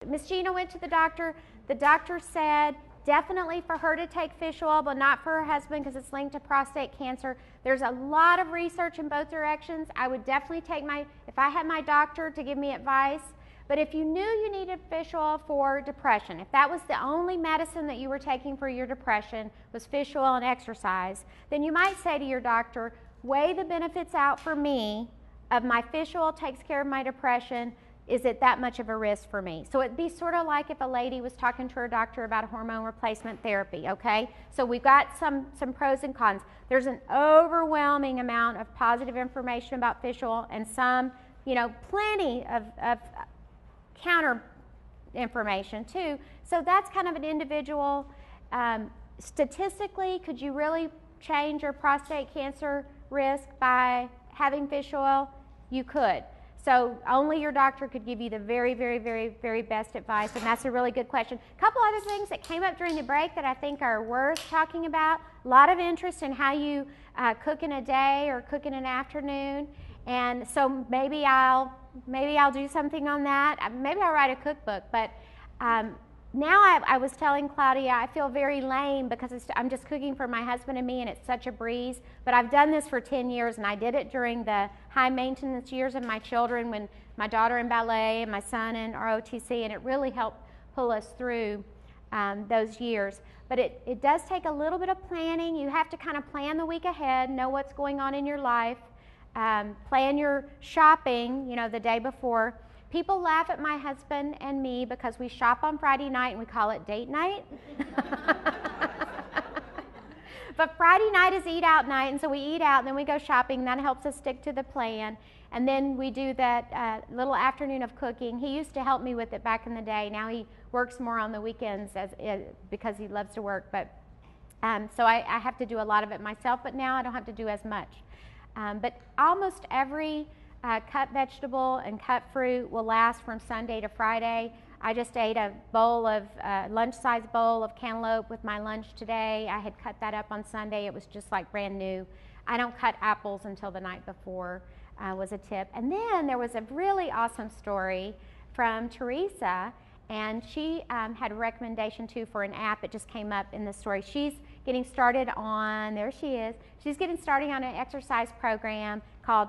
Miss Gina went to the doctor. The doctor said definitely for her to take fish oil, but not for her husband because it's linked to prostate cancer. There's a lot of research in both directions. I would definitely take if I had my doctor to give me advice. But if you knew you needed fish oil for depression, if that was the only medicine that you were taking for your depression was fish oil and exercise, then you might say to your doctor, weigh the benefits out for me of my fish oil takes care of my depression. Is it that much of a risk for me? So it'd be sort of like if a lady was talking to her doctor about hormone replacement therapy, okay? So we've got some pros and cons. There's an overwhelming amount of positive information about fish oil and some, plenty of counter information too. So that's kind of an individual. Statistically, could you really change your prostate cancer risk by having fish oil? You could. So only your doctor could give you the very, very, very, very best advice, and that's a really good question. A couple other things that came up during the break that I think are worth talking about. A lot of interest in how you cook in a day or cook in an afternoon, and so maybe I'll do something on that. Maybe I'll write a cookbook, but now I was telling Claudia I feel very lame because I'm just cooking for my husband and me and it's such a breeze, but I've done this for 10 years and I did it during the high maintenance years of my children when my daughter in ballet and my son in ROTC, and it really helped pull us through those years. But it does take a little bit of planning. You have to kind of plan the week ahead, know what's going on in your life, plan your shopping, the day before. People laugh at my husband and me because we shop on Friday night and we call it date night. But Friday night is eat out night, and so we eat out and then we go shopping. That helps us stick to the plan. And then we do that little afternoon of cooking. He used to help me with it back in the day. Now he works more on the weekends because he loves to work. But so I have to do a lot of it myself, but now I don't have to do as much. But almost every cut vegetable and cut fruit will last from Sunday to Friday. I just ate a lunch-size bowl of cantaloupe with my lunch today. I had cut that up on Sunday. It was just like brand new. I don't cut apples until the night before, was a tip. And then there was a really awesome story from Teresa, and she had a recommendation too for an app. It just came up in the story. She's getting started on, there she is, she's getting started on an exercise program called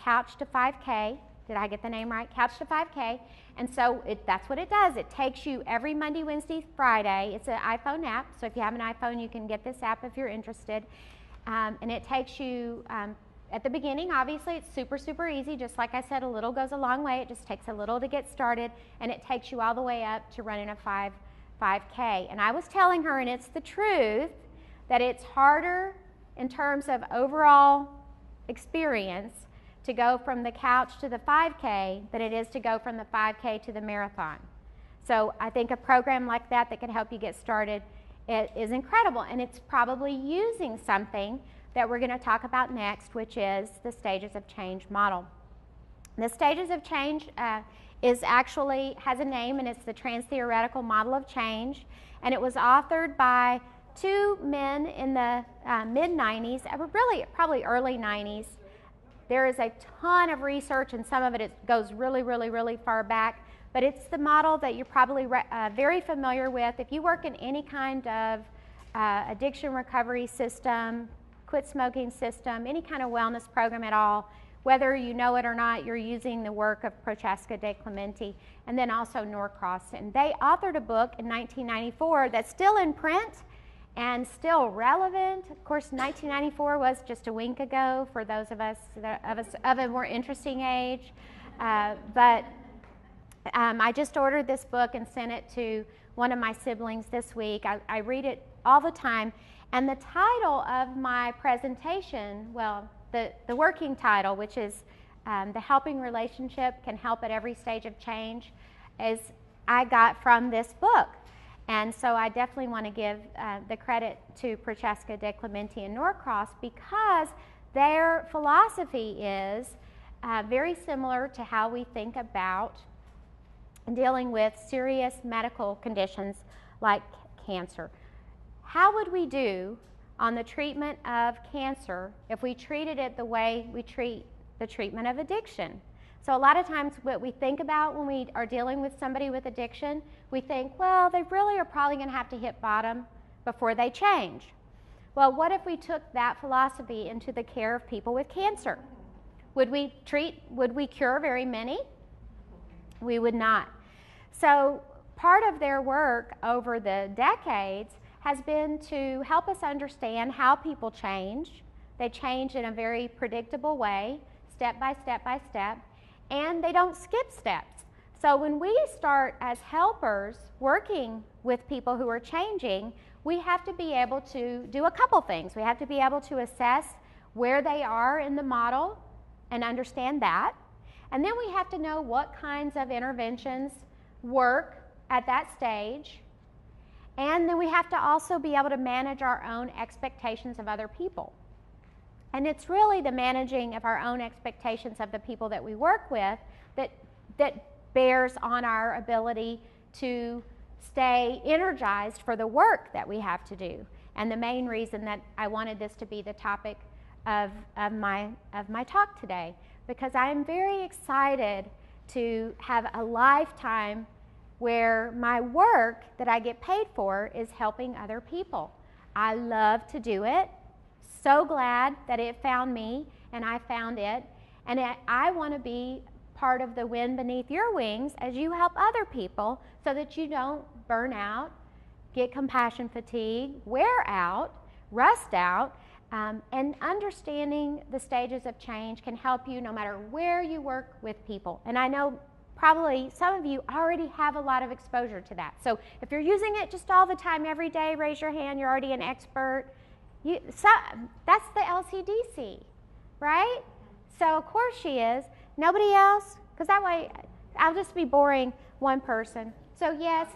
Couch to 5K. Did I get the name right? Couch to 5K. And so that's what it does. It takes you every Monday, Wednesday, Friday. It's an iPhone app, so if you have an iPhone, you can get this app if you're interested. And it takes you, at the beginning, obviously, it's super, super easy. Just like I said, a little goes a long way. It just takes a little to get started, and it takes you all the way up to running a 5K. And I was telling her, and it's the truth, that it's harder in terms of overall experience to go from the couch to the 5K than it is to go from the 5K to the marathon. So I think a program like that can help you get started is incredible, and it's probably using something that we're going to talk about next, which is the Stages of Change model. The Stages of Change has a name, and it's the Trans-Theoretical Model of Change, and it was authored by two men in the mid-90s, really probably early 90s. There is a ton of research, and some of it goes really, really, really far back, but it's the model that you're probably very familiar with. If you work in any kind of addiction recovery system, quit smoking system, any kind of wellness program at all, whether you know it or not, you're using the work of Francesca De Clementi, and then also Norcross. And they authored a book in 1994 that's still in print and still relevant. Of course, 1994 was just a wink ago for those of us of a more interesting age. But I just ordered this book and sent it to one of my siblings this week. I read it all the time. And the title of my presentation, well, the working title, which is The Helping Relationship Can Help at Every Stage of Change, is I got from this book. And so I definitely want to give the credit to Francesca De Clementi and Norcross because their philosophy is very similar to how we think about dealing with serious medical conditions like cancer. How would we do on the treatment of cancer if we treated it the way we treat the treatment of addiction? So a lot of times what we think about when we are dealing with somebody with addiction, we think, well, they really are probably going to have to hit bottom before they change. Well, what if we took that philosophy into the care of people with cancer? Would we cure very many? We would not. So part of their work over the decades has been to help us understand how people change. They change in a very predictable way, step by step by step, and they don't skip steps. So when we start as helpers working with people who are changing, we have to be able to do a couple things. We have to be able to assess where they are in the model and understand that. And then we have to know what kinds of interventions work at that stage. And then we have to also be able to manage our own expectations of other people. And it's really the managing of our own expectations of the people that we work with that bears on our ability to stay energized for the work that we have to do. And the main reason that I wanted this to be the topic of my talk today, because I am very excited to have a lifetime where my work that I get paid for is helping other people. I love to do it. So glad that it found me and I found it. And I want to be part of the wind beneath your wings as you help other people so that you don't burn out, get compassion fatigue, wear out, rust out, and understanding the stages of change can help you no matter where you work with people. And I know probably some of you already have a lot of exposure to that. So if you're using it just all the time, every day, raise your hand, you're already an expert. That's the LCDC, right? So of course she is. Nobody else? Because that way I'll just be boring one person. So yes,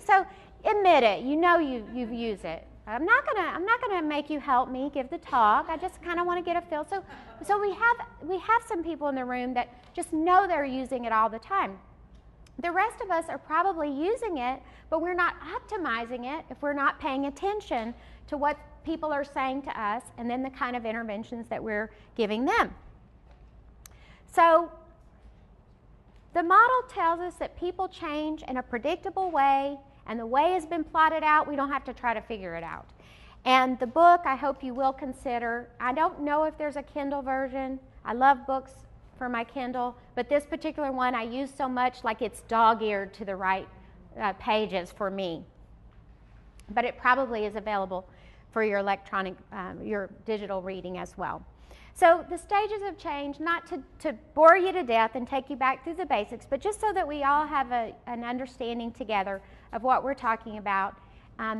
so admit it. You know you've used it. I'm not gonna make you help me give the talk. I just kind of want to get a feel. So we have some people in the room that just know they're using it all the time. The rest of us are probably using it, but we're not optimizing it if we're not paying attention to what people are saying to us and then the kind of interventions that we're giving them. So the model tells us that people change in a predictable way, and the way has been plotted out. We don't have to try to figure it out. And the book, I hope you will consider. I don't know if there's a Kindle version. I love books for my Kindle, but this particular one I use so much like it's dog-eared to the right pages for me. But it probably is available for your electronic, your digital reading as well. So the stages of change, not to bore you to death and take you back through the basics, but just so that we all have an understanding together of what we're talking about.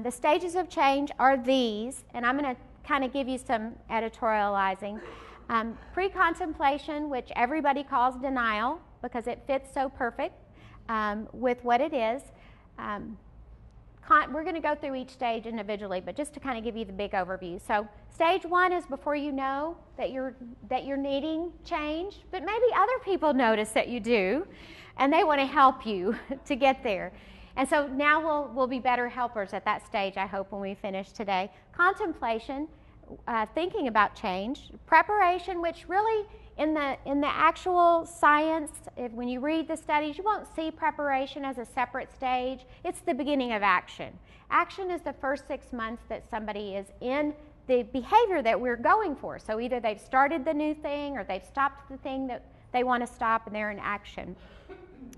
The stages of change are these, and I'm going to kind of give you some editorializing. Pre-contemplation, which everybody calls denial because it fits so perfect with what it is. We're going to go through each stage individually, but just to kind of give you the big overview. So stage one is before you know that you're needing change, but maybe other people notice that you do, and they want to help you to get there. And so now we'll be better helpers at that stage, I hope, when we finish today. Contemplation, thinking about change. Preparation, which really in the actual science, when you read the studies, you won't see preparation as a separate stage. It's the beginning of action. Action is the first 6 months that somebody is in the behavior that we're going for. So either they've started the new thing or they've stopped the thing that they want to stop and they're in action.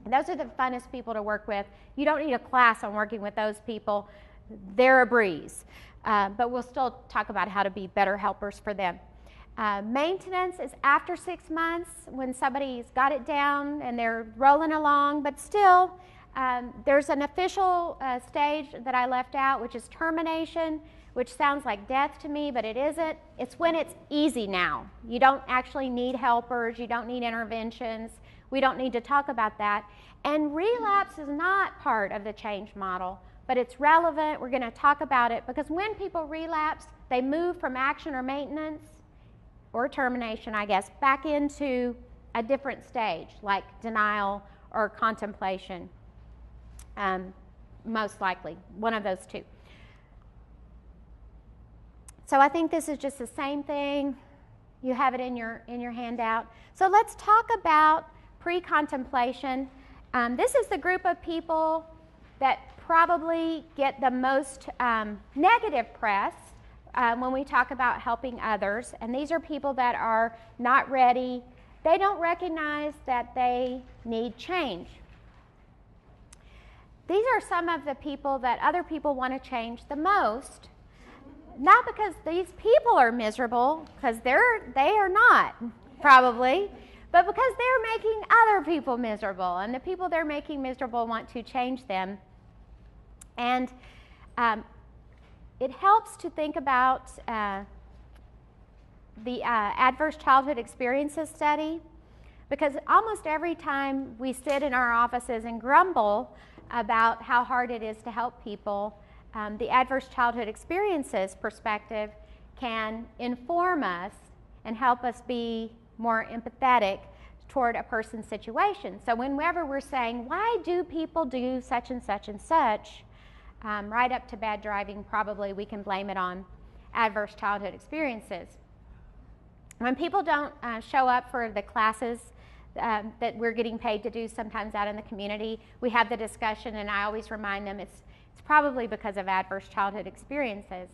And those are the funnest people to work with. You don't need a class on working with those people. They're a breeze. But we'll still talk about how to be better helpers for them. Maintenance is after 6 months when somebody's got it down and they're rolling along, but still there's an official stage that I left out, which is termination, which sounds like death to me, but it isn't. It's when it's easy now. You don't actually need helpers, you don't need interventions, we don't need to talk about that. And relapse is not part of the change model, but it's relevant. We're going to talk about it because when people relapse, they move from action or maintenance or termination, I guess, back into a different stage, like denial or contemplation, most likely, one of those two. So I think this is just the same thing. You have it in your handout. So let's talk about PreContemplation. This is the group of people that probably get the most negative press when we talk about helping others. And these are people that are not ready. They don't recognize that they need change. These are some of the people that other people want to change the most. Not because these people are miserable, because they are not, probably, but because they're making other people miserable, and the people they're making miserable want to change them. And it helps to think about the adverse childhood experiences study, because almost every time we sit in our offices and grumble about how hard it is to help people, the adverse childhood experiences perspective can inform us and help us be more empathetic toward a person's situation. So whenever we're saying, why do people do such and such and such, right up to bad driving, probably we can blame it on adverse childhood experiences. When people don't show up for the classes that we're getting paid to do sometimes out in the community, we have the discussion, and I always remind them it's probably because of adverse childhood experiences.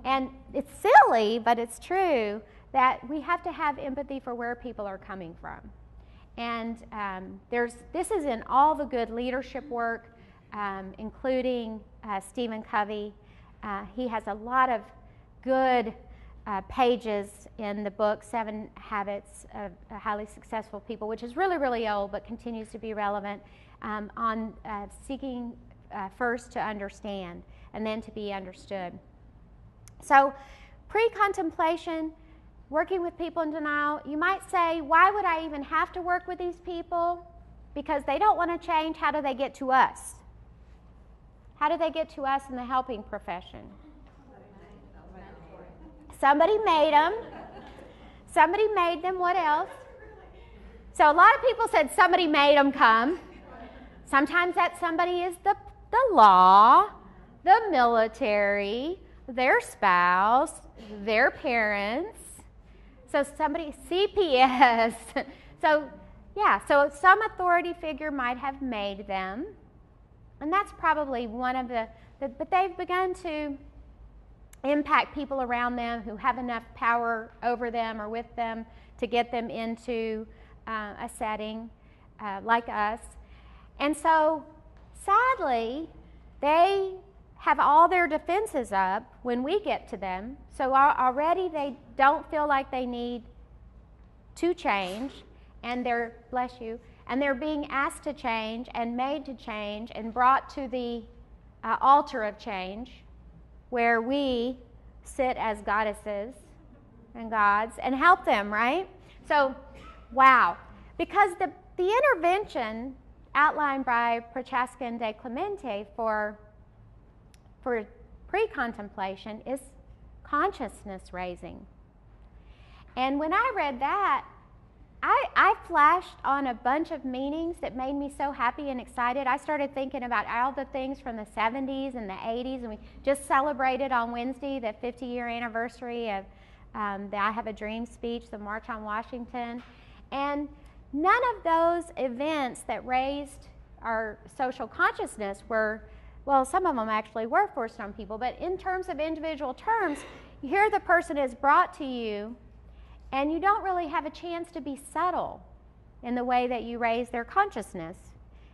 And it's silly, but it's true that we have to have empathy for where people are coming from. And this is in all the good leadership work, including Stephen Covey. He has a lot of good pages in the book, 7 Habits of Highly Successful People, which is really, really old but continues to be relevant, on seeking first to understand and then to be understood. So pre-contemplation, working with people in denial, you might say, why would I even have to work with these people? Because they don't want to change. How do they get to us? How do they get to us in the helping profession? Somebody made them. Somebody made them. What else? So a lot of people said somebody made them come. Sometimes that somebody is the law, the military, their spouse, their parents. So somebody, CPS. So yeah, so some authority figure might have made them. And that's probably one of but they've begun to impact people around them who have enough power over them or with them to get them into a setting like us. And so, sadly, they have all their defenses up when we get to them. So already they don't feel like they need to change, and they're, bless you, and they're being asked to change and made to change and brought to the altar of change, where we sit as goddesses and gods and help them, right? So, wow. Because the intervention outlined by Prochaska and De Clemente for pre-contemplation is consciousness raising. And when I read that, I flashed on a bunch of meanings that made me so happy and excited. I started thinking about all the things from the 70s and the 80s, and we just celebrated on Wednesday the 50-year anniversary of the I Have a Dream speech, the March on Washington. And none of those events that raised our social consciousness were, well, some of them actually were forced on people, but in terms of individual terms, here the person is brought to you, and you don't really have a chance to be subtle in the way that you raise their consciousness.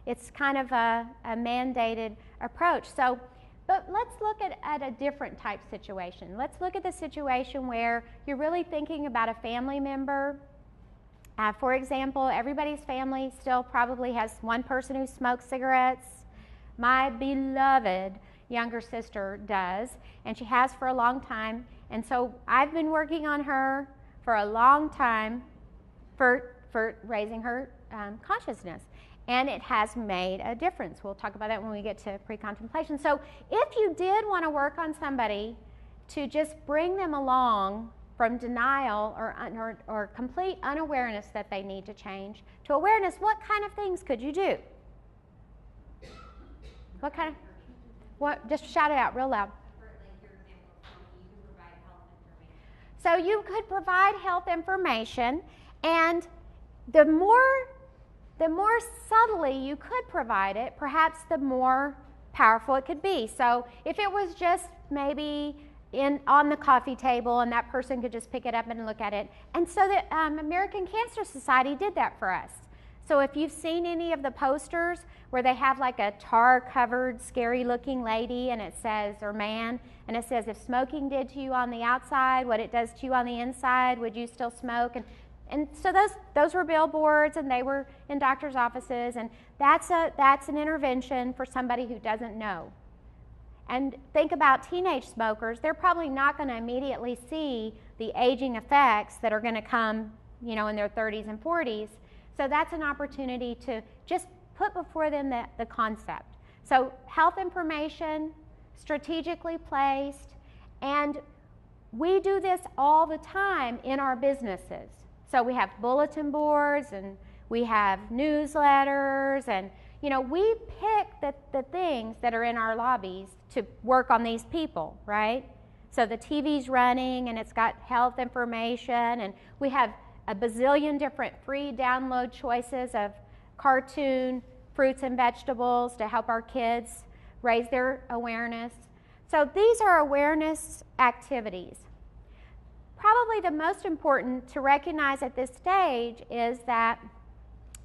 It's kind of a mandated approach. So, but let's look at a different type situation. Let's look at the situation where you're really thinking about a family member. For example, everybody's family still probably has one person who smokes cigarettes. My beloved younger sister does, and she has for a long time. And so I've been working on her for a long time for raising her consciousness. And it has made a difference. We'll talk about that when we get to pre-contemplation. So if you did want to work on somebody to just bring them along from denial or complete unawareness that they need to change to awareness, what kind of things could you do? What kind of, what? Just shout it out real loud. So you could provide health information, and the more the more subtly you could provide it, perhaps the more powerful it could be. So if it was just maybe on the coffee table and that person could just pick it up and look at it. And so the American Cancer Society did that for us. So if you've seen any of the posters where they have like a tar-covered, scary-looking lady and it says, or man, and it says, if smoking did to you on the outside, what it does to you on the inside, would you still smoke? And so those were billboards, and they were in doctors' offices, and that's an intervention for somebody who doesn't know. And think about teenage smokers. They're probably not going to immediately see the aging effects that are going to come, in their 30s and 40s. So that's an opportunity to just put before them the concept. So health information, strategically placed, and we do this all the time in our businesses. So we have bulletin boards and we have newsletters, and we pick the things that are in our lobbies to work on these people, right? So the TV's running and it's got health information, and we have a bazillion different free download choices of cartoon fruits and vegetables to help our kids raise their awareness. So these are awareness activities. Probably the most important to recognize at this stage is that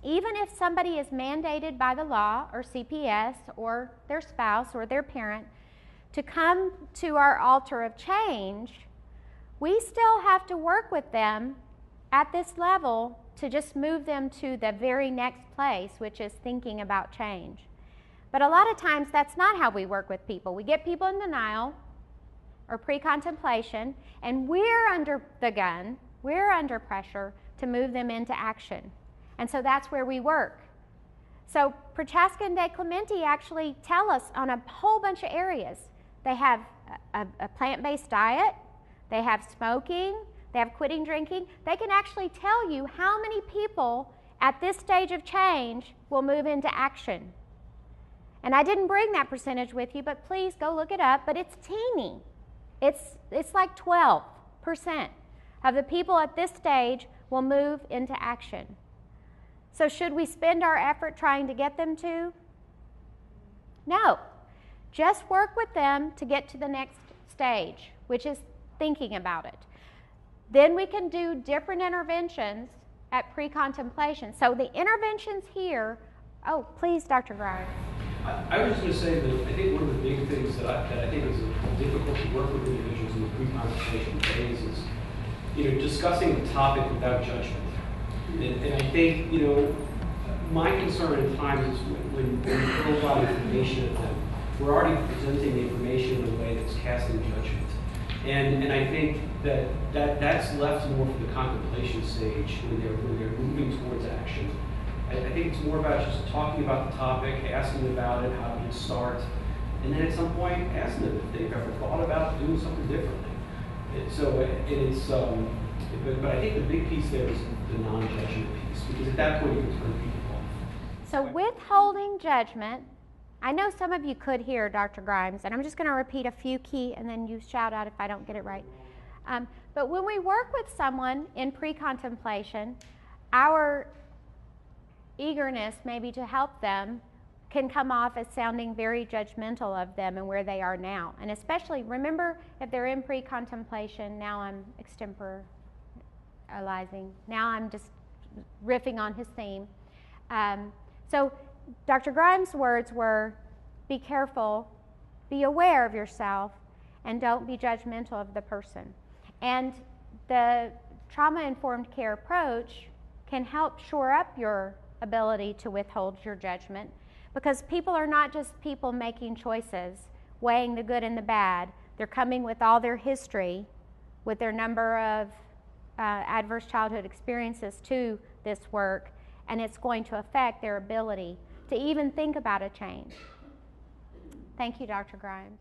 even if somebody is mandated by the law or CPS or their spouse or their parent to come to our altar of change, we still have to work with them at this level to just move them to the very next place, which is thinking about change. But a lot of times that's not how we work with people. We get people in denial or pre-contemplation, and we're under the gun, we're under pressure to move them into action. And so that's where we work. So Prochaska and De Clementi actually tell us on a whole bunch of areas. They have a plant-based diet, they have smoking, they have quitting drinking. They can actually tell you how many people at this stage of change will move into action. And I didn't bring that percentage with you, but please go look it up, but it's teeny. It's like 12% of the people at this stage will move into action. So should we spend our effort trying to get them to? No. Just work with them to get to the next stage, which is thinking about it. Then we can do different interventions at pre-contemplation. So the interventions here, oh, please, Dr. Grimes. I was just going to say that I think one of the big things that I think is difficult to work with individuals in the pre-contemplation phase is, discussing the topic without judgment. And I think, my concern at times is when we throw a lot of information at them, we're already presenting the information in a way that's casting judgment. And I think that's left more for the contemplation stage when they're moving towards action. I think it's more about just talking about the topic, asking about it, how to start, and then at some point asking them if they've ever thought about doing something differently. But I think the big piece there is the non-judgment piece, because at that point you can turn people off. So withholding judgment, I know some of you could hear Dr. Grimes, and I'm just going to repeat a few key, and then you shout out if I don't get it right. But when we work with someone in pre-contemplation, our eagerness maybe to help them can come off as sounding very judgmental of them and where they are now. And especially, remember, if they're in pre-contemplation, now I'm extemporalizing, now I'm just riffing on his theme. So Dr. Grimes' words were, be careful, be aware of yourself, and don't be judgmental of the person. And the trauma-informed care approach can help shore up your ability to withhold your judgment, because people are not just people making choices, weighing the good and the bad. They're coming with all their history, with their number of adverse childhood experiences to this work, and it's going to affect their ability to even think about a change. Thank you, Dr. Grimes.